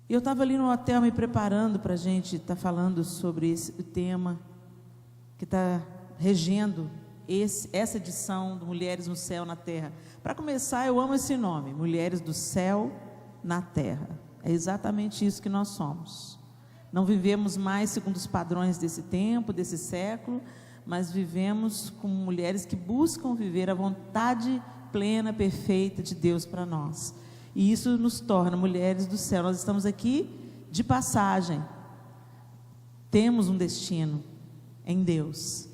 Eu estava ali no hotel me preparando para a gente estar falando sobre esse tema que está regendo essa edição do Mulheres no Céu, na Terra. Para começar, eu amo esse nome, Mulheres do Céu na Terra. É exatamente isso que nós somos. Não vivemos mais segundo os padrões desse tempo, desse século, mas vivemos como mulheres que buscam viver a vontade plena, perfeita de Deus para nós. E isso nos torna mulheres do céu. Nós estamos aqui de passagem. Temos um destino em Deus.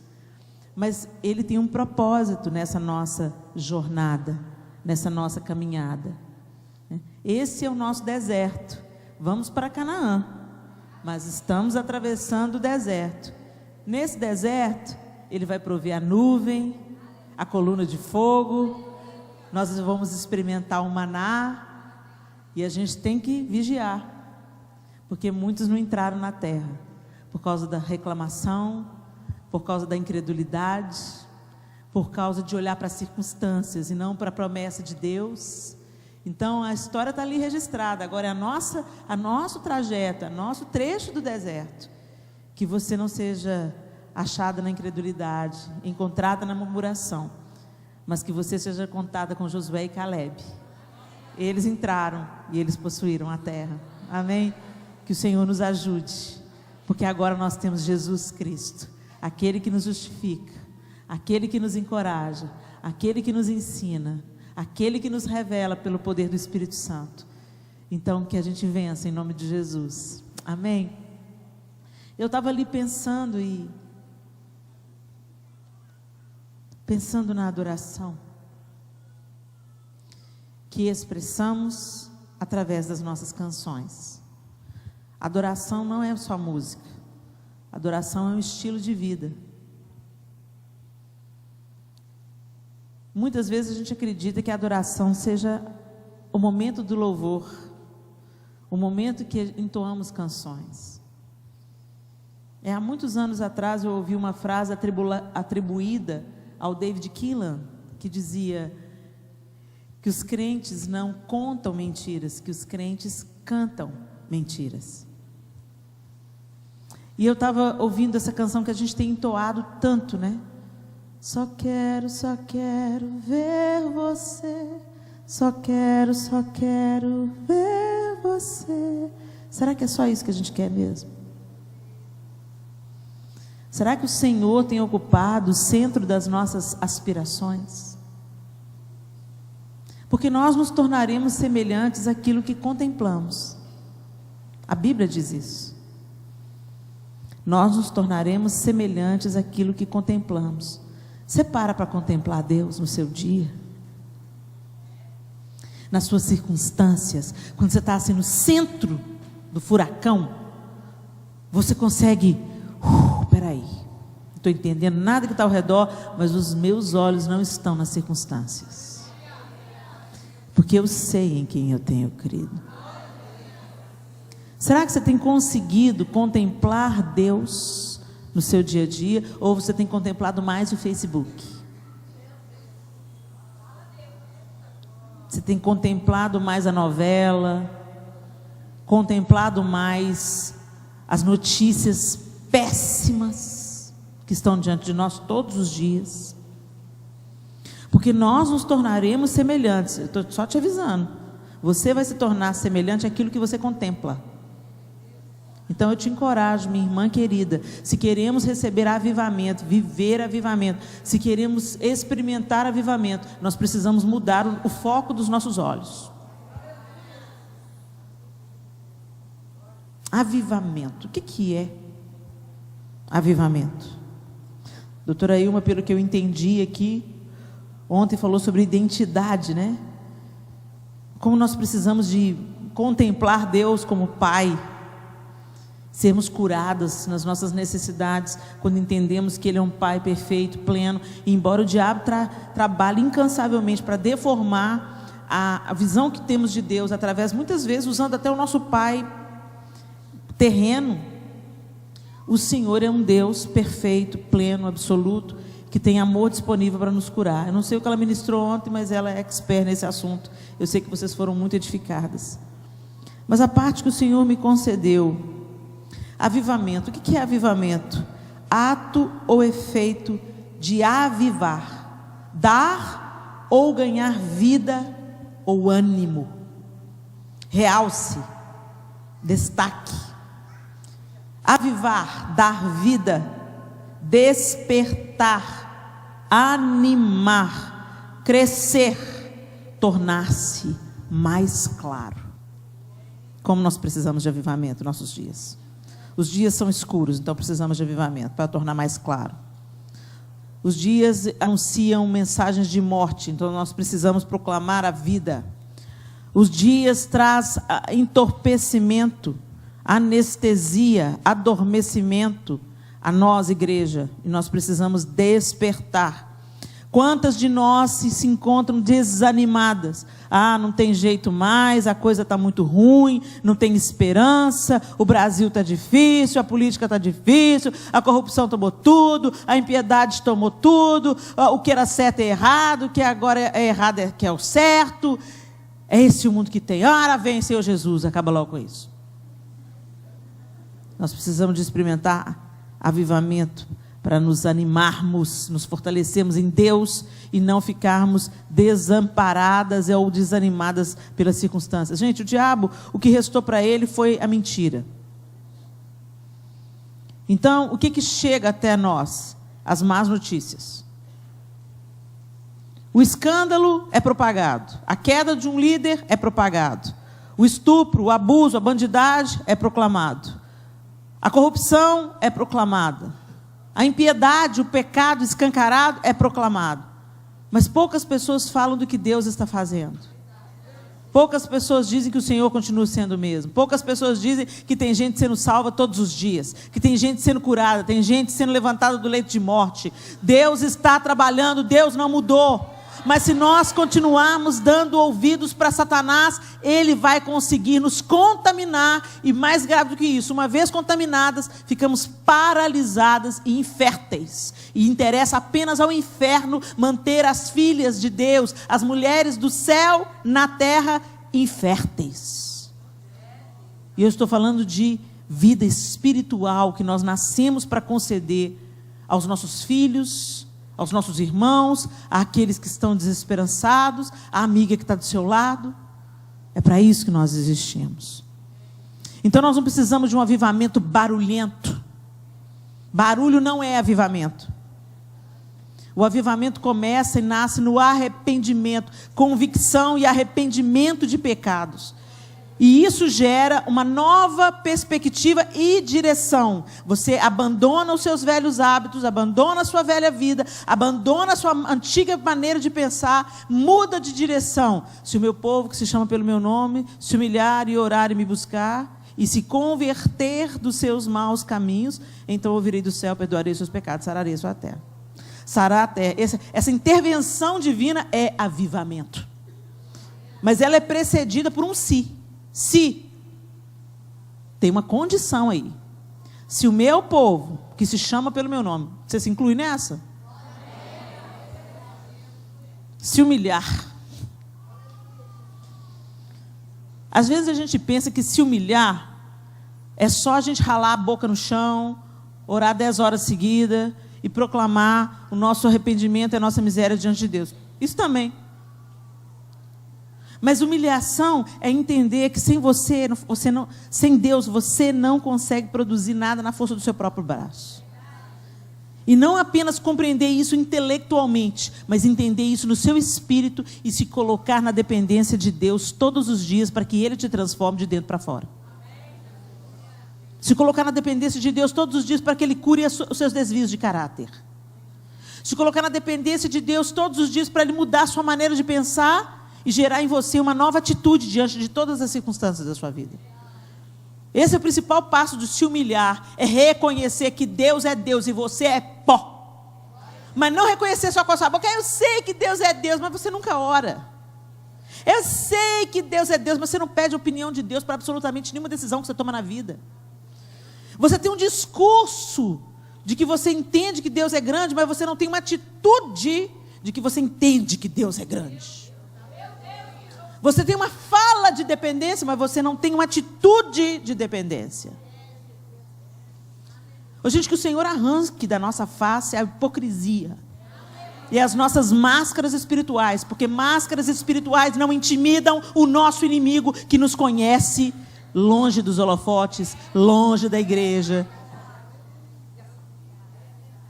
Mas Ele tem um propósito nessa nossa jornada, nessa nossa caminhada. Esse é o nosso deserto. Vamos para Canaã, mas estamos atravessando o deserto. Nesse deserto, Ele vai prover a nuvem, a coluna de fogo. Nós vamos experimentar o maná. E a gente tem que vigiar, porque muitos não entraram na terra, por causa da reclamação, por causa da incredulidade, por causa de olhar para as circunstâncias e não para a promessa de Deus. Então a história está ali registrada, agora é a nosso trajeto, nosso trecho do deserto, que você não seja achada na incredulidade, encontrada na murmuração, mas que você seja contada com Josué e Caleb. Eles entraram e eles possuíram a terra. Amém? Que o Senhor nos ajude, porque agora nós temos Jesus Cristo, aquele que nos justifica, aquele que nos encoraja, aquele que nos ensina, aquele que nos revela pelo poder do Espírito Santo. Então que a gente vença em nome de Jesus. Amém? Eu estava ali pensando na adoração que expressamos através das nossas canções. Adoração não é só música. Adoração é um estilo de vida. Muitas vezes a gente acredita que a adoração seja o momento do louvor, o momento que entoamos canções. Há muitos anos atrás eu ouvi uma frase atribuída ao David Keelan, que dizia que os crentes não contam mentiras, que os crentes cantam mentiras. E eu estava ouvindo essa canção que a gente tem entoado tanto, né? Só quero ver você. Só quero ver você. Será que é só isso que a gente quer mesmo? Será que o Senhor tem ocupado o centro das nossas aspirações? Porque nós nos tornaremos semelhantes àquilo que contemplamos. A Bíblia diz isso. Nós nos tornaremos semelhantes àquilo que contemplamos. Você para contemplar Deus no seu dia? Nas suas circunstâncias? Quando você está assim no centro do furacão, você consegue... Peraí, não estou entendendo nada que está ao redor, mas os meus olhos não estão nas circunstâncias. Porque eu sei em quem eu tenho crido. Será que você tem conseguido contemplar Deus no seu dia a dia? Ou você tem contemplado mais o Facebook? Você tem contemplado mais a novela? Contemplado mais as notícias péssimas que estão diante de nós todos os dias? Porque nós nos tornaremos semelhantes. Eu estou só te avisando. Você vai se tornar semelhante àquilo que você contempla. Então eu te encorajo, minha irmã querida, se queremos receber avivamento, viver avivamento, se queremos experimentar avivamento, nós precisamos mudar o foco dos nossos olhos. Avivamento. O que é avivamento? Doutora Ilma, pelo que eu entendi aqui, ontem falou sobre identidade, né? Como nós precisamos de contemplar Deus como Pai, sermos curadas nas nossas necessidades, quando entendemos que Ele é um Pai perfeito, pleno, e embora o diabo trabalhe incansavelmente para deformar a visão que temos de Deus, através, muitas vezes, usando até o nosso Pai terreno, o Senhor é um Deus perfeito, pleno, absoluto, que tem amor disponível para nos curar. Eu não sei o que ela ministrou ontem, mas ela é expert nesse assunto. Eu sei que vocês foram muito edificadas. Mas a parte que o Senhor me concedeu, avivamento. O que é avivamento? Ato ou efeito de avivar, dar ou ganhar vida ou ânimo, realce, destaque. Avivar, dar vida, despertar, animar, crescer, tornar-se mais claro. Como nós precisamos de avivamento em nossos dias. Os dias são escuros, então precisamos de avivamento para tornar mais claro. Os dias anunciam mensagens de morte, então nós precisamos proclamar a vida. Os dias trazem entorpecimento, anestesia, adormecimento a nós, igreja, e nós precisamos despertar. Quantas de nós se encontram desanimadas? Ah, não tem jeito mais, a coisa está muito ruim, não tem esperança, o Brasil está difícil, a política está difícil, a corrupção tomou tudo, a impiedade tomou tudo, o que era certo é errado, o que agora é errado é que é o certo. É esse o mundo que tem. Ora, vem, Senhor Jesus, acaba logo com isso. Nós precisamos de experimentar avivamento para nos animarmos, nos fortalecermos em Deus e não ficarmos desamparadas ou desanimadas pelas circunstâncias. Gente, o diabo, o que restou para ele foi a mentira. Então, o que chega até nós? As más notícias. O escândalo é propagado, a queda de um líder é propagado, o estupro, o abuso, a bandidagem é proclamado, a corrupção é proclamada, a impiedade, o pecado escancarado é proclamado. Mas poucas pessoas falam do que Deus está fazendo. Poucas pessoas dizem que o Senhor continua sendo o mesmo. Poucas pessoas dizem que tem gente sendo salva todos os dias, que tem gente sendo curada, tem gente sendo levantada do leito de morte. Deus está trabalhando, Deus não mudou. Mas se nós continuarmos dando ouvidos para Satanás, ele vai conseguir nos contaminar. E mais grave do que isso, uma vez contaminadas, ficamos paralisadas e inférteis. E interessa apenas ao inferno manter as filhas de Deus, as mulheres do céu na terra, inférteis. E eu estou falando de vida espiritual que nós nascemos para conceder aos nossos filhos, aos nossos irmãos, àqueles que estão desesperançados, à amiga que está do seu lado. É para isso que nós existimos. Então nós não precisamos de um avivamento barulhento. Barulho não é avivamento. O avivamento começa e nasce no arrependimento, convicção e arrependimento de pecados. E isso gera uma nova perspectiva e direção. Você abandona os seus velhos hábitos, abandona a sua velha vida, abandona a sua antiga maneira de pensar, muda de direção. Se o meu povo, que se chama pelo meu nome, se humilhar e orar e me buscar, e se converter dos seus maus caminhos, então ouvirei do céu, perdoarei os seus pecados, sararei a sua terra. Sarar a terra. Essa intervenção divina é avivamento. Mas ela é precedida por um si. Se tem uma condição aí. Se o meu povo, que se chama pelo meu nome, você se inclui nessa? Se humilhar. Às vezes a gente pensa que se humilhar é só a gente ralar a boca no chão, orar 10 horas seguidas e proclamar o nosso arrependimento e a nossa miséria diante de Deus. Isso também. Mas humilhação é entender que sem sem Deus, você não consegue produzir nada na força do seu próprio braço. E não apenas compreender isso intelectualmente, mas entender isso no seu espírito e se colocar na dependência de Deus todos os dias para que Ele te transforme de dentro para fora. Se colocar na dependência de Deus todos os dias para que Ele cure os seus desvios de caráter. Se colocar na dependência de Deus todos os dias para Ele mudar a sua maneira de pensar e gerar em você uma nova atitude diante de todas as circunstâncias da sua vida. Esse é o principal passo de se humilhar, é reconhecer que Deus é Deus e você é pó. Mas não reconhecer só com a sua boca. Eu sei que Deus é Deus, mas você nunca ora. Eu sei que Deus é Deus, mas você não pede a opinião de Deus para absolutamente nenhuma decisão que você toma na vida. Você tem um discurso de que você entende que Deus é grande, mas você não tem uma atitude de que você entende que Deus é grande. Você tem uma fala de dependência, mas você não tem uma atitude de dependência. Ô, gente, que o Senhor arranque da nossa face a hipocrisia e as nossas máscaras espirituais, porque máscaras espirituais não intimidam o nosso inimigo que nos conhece longe dos holofotes, longe da igreja.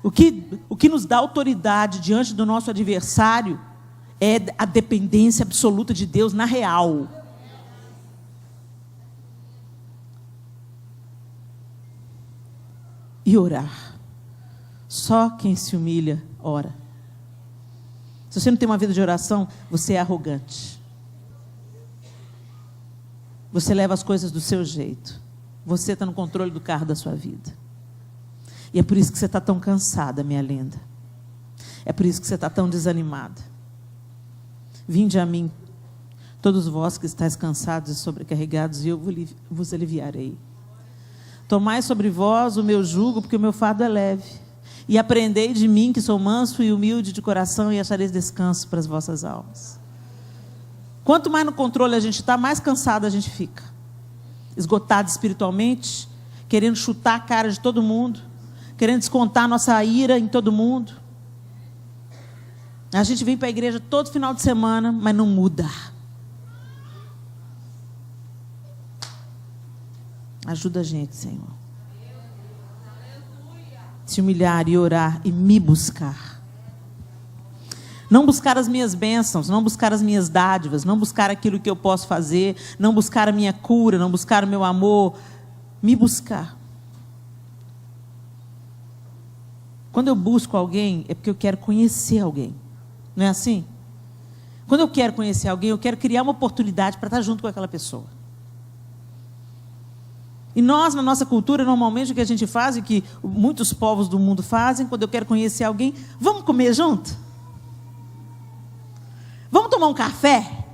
O que nos dá autoridade diante do nosso adversário é a dependência absoluta de Deus na real. E orar. Só quem se humilha, ora. Se você não tem uma vida de oração, você é arrogante. Você leva as coisas do seu jeito. Você está no controle do carro da sua vida. E é por isso que você está tão cansada, minha linda. É por isso que você está tão desanimada. Vinde a mim, todos vós que estáis cansados e sobrecarregados, e eu vos aliviarei. Tomai sobre vós o meu jugo, porque o meu fardo é leve. E aprendei de mim, que sou manso e humilde de coração, e achareis descanso para as vossas almas. Quanto mais no controle a gente está, mais cansado a gente fica. Esgotado espiritualmente, querendo chutar a cara de todo mundo, querendo descontar nossa ira em todo mundo. A gente vem para a igreja todo final de semana, mas não muda. Ajuda a gente, Senhor. Se humilhar e orar e me buscar. Não buscar as minhas bênçãos, não buscar as minhas dádivas, não buscar aquilo que eu posso fazer, não buscar a minha cura, não buscar o meu amor. Me buscar. Quando eu busco alguém, é porque eu quero conhecer alguém. Não é assim? Quando eu quero conhecer alguém, eu quero criar uma oportunidade para estar junto com aquela pessoa. E nós, na nossa cultura, normalmente o que a gente faz, e que muitos povos do mundo fazem, quando eu quero conhecer alguém, vamos comer junto? Vamos tomar um café?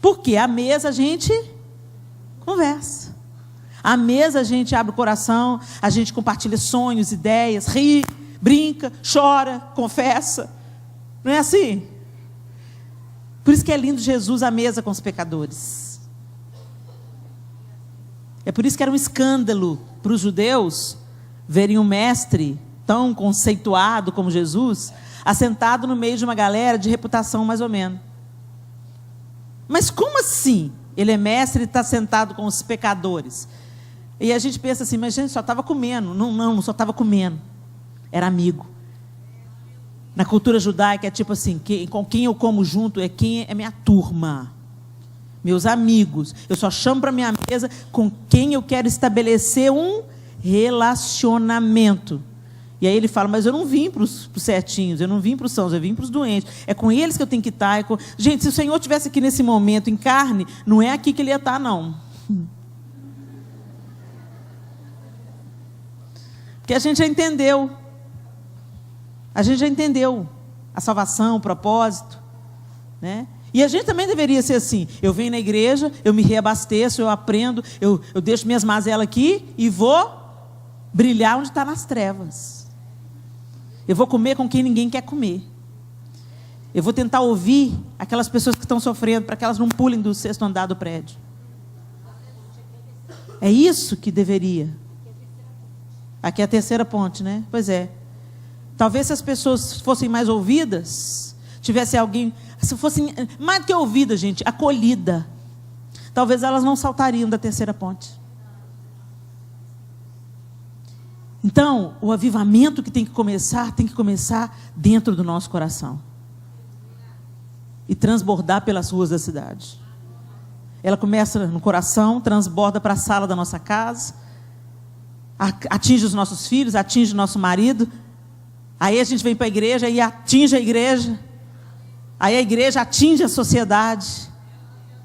Porque à mesa a gente conversa. À mesa a gente abre o coração, a gente compartilha sonhos, ideias, ri, brinca, chora, confessa. Não é assim? Por isso que é lindo Jesus à mesa com os pecadores. É por isso que era um escândalo para os judeus verem um mestre tão conceituado como Jesus assentado no meio de uma galera de reputação mais ou menos. Mas como assim? Ele é mestre e está sentado com os pecadores. E a gente pensa assim, mas gente, só estava comendo. Não só estava comendo. Era amigo. Na cultura judaica é tipo assim, com quem eu como junto é quem é minha turma. Meus amigos. Eu só chamo para minha mesa com quem eu quero estabelecer um relacionamento. E aí ele fala, mas eu não vim para os certinhos, eu não vim para os sãos, eu vim para os doentes. É com eles que eu tenho que estar. Gente, se o Senhor estivesse aqui nesse momento, em carne, não é aqui que ele ia estar, não. Porque a gente já entendeu. A gente já entendeu a salvação, o propósito, né? E a gente também deveria ser assim. Eu venho na igreja, eu me reabasteço, eu aprendo, eu deixo minhas mazelas aqui e vou brilhar onde está nas trevas. Eu vou comer com quem ninguém quer comer. Eu vou tentar ouvir aquelas pessoas que estão sofrendo para que elas não pulem do 6º andar do prédio. É isso que deveria. Aqui é a 3ª ponte, né? Pois é. Talvez se as pessoas fossem mais ouvidas, tivesse alguém, se fossem mais do que ouvida, gente, acolhida, talvez elas não saltariam da 3ª ponte. Então, o avivamento que tem que começar dentro do nosso coração. E transbordar pelas ruas da cidade. Ela começa no coração, transborda para a sala da nossa casa, atinge os nossos filhos, atinge o nosso marido. Aí a gente vem para a igreja e atinge a igreja. Aí a igreja atinge a sociedade.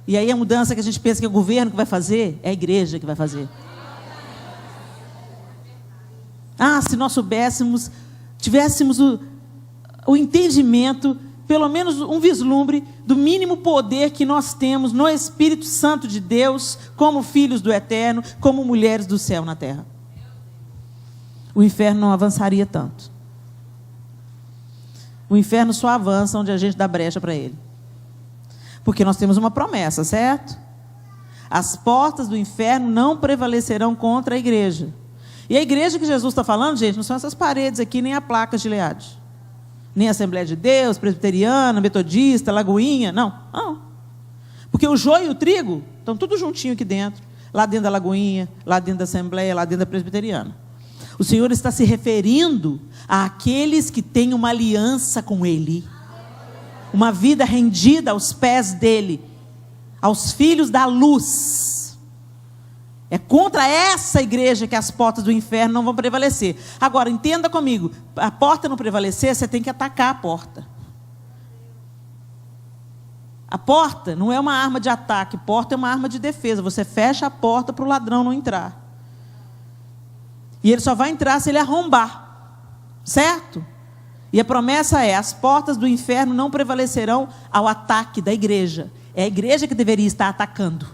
E aí a mudança que a gente pensa que é o governo que vai fazer, é a igreja que vai fazer. Ah, se nós soubéssemos, tivéssemos o entendimento, pelo menos um vislumbre do mínimo poder que nós temos no Espírito Santo de Deus, como filhos do Eterno, como mulheres do céu na terra. O inferno não avançaria tanto. O inferno só avança onde a gente dá brecha para ele. Porque nós temos uma promessa, certo? As portas do inferno não prevalecerão contra a igreja. E a igreja que Jesus está falando, gente, não são essas paredes aqui, nem a placa de Gileade. Nem a Assembleia de Deus, Presbiteriana, Metodista, Lagoinha, não. Porque o joio e o trigo estão tudo juntinho aqui dentro. Lá dentro da Lagoinha, lá dentro da Assembleia, lá dentro da Presbiteriana. O Senhor está se referindo àqueles que têm uma aliança com Ele. Uma vida rendida aos pés dEle. Aos filhos da luz. É contra essa igreja que as portas do inferno não vão prevalecer. Agora, entenda comigo. A porta não prevalecer, você tem que atacar a porta. A porta não é uma arma de ataque. A porta é uma arma de defesa. Você fecha a porta para o ladrão não entrar. E ele só vai entrar se ele arrombar. Certo? E a promessa é: as portas do inferno não prevalecerão ao ataque da igreja. É a igreja que deveria estar atacando.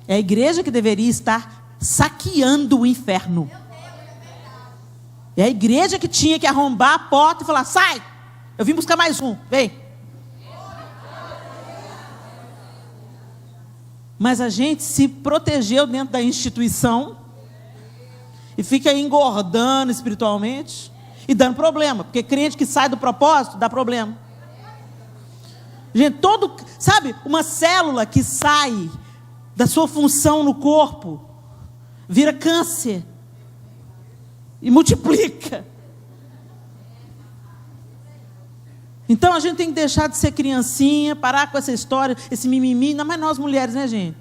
É a igreja que deveria estar saqueando o inferno. É a igreja que tinha que arrombar a porta e falar: sai, eu vim buscar mais um, vem. Mas a gente se protegeu dentro da instituição e fica engordando espiritualmente e dando problema, porque crente que sai do propósito dá problema. Gente, sabe, uma célula que sai da sua função no corpo vira câncer e multiplica. Então a gente tem que deixar de ser criancinha, parar com essa história, esse mimimi, ainda mais nós mulheres, né, gente?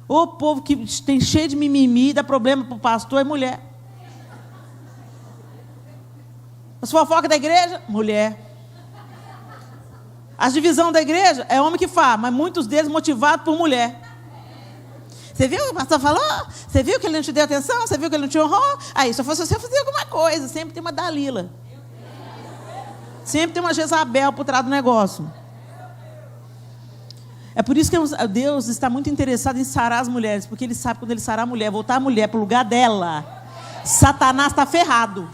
O povo que tem cheio de mimimi, dá problema para o pastor, é mulher. As fofocas da igreja, mulher. As divisões da igreja, é homem que faz, mas muitos deles motivados por mulher. Você viu o que o pastor falou? Você viu que ele não te deu atenção? Você viu que ele não te honrou? Aí, se fosse você fazer alguma coisa, sempre tem uma Dalila. Sempre tem uma Jezabel por trás do negócio. É por isso que Deus está muito interessado em sarar as mulheres, porque Ele sabe que quando Ele sarar a mulher, voltar a mulher para o lugar dela, Satanás está ferrado.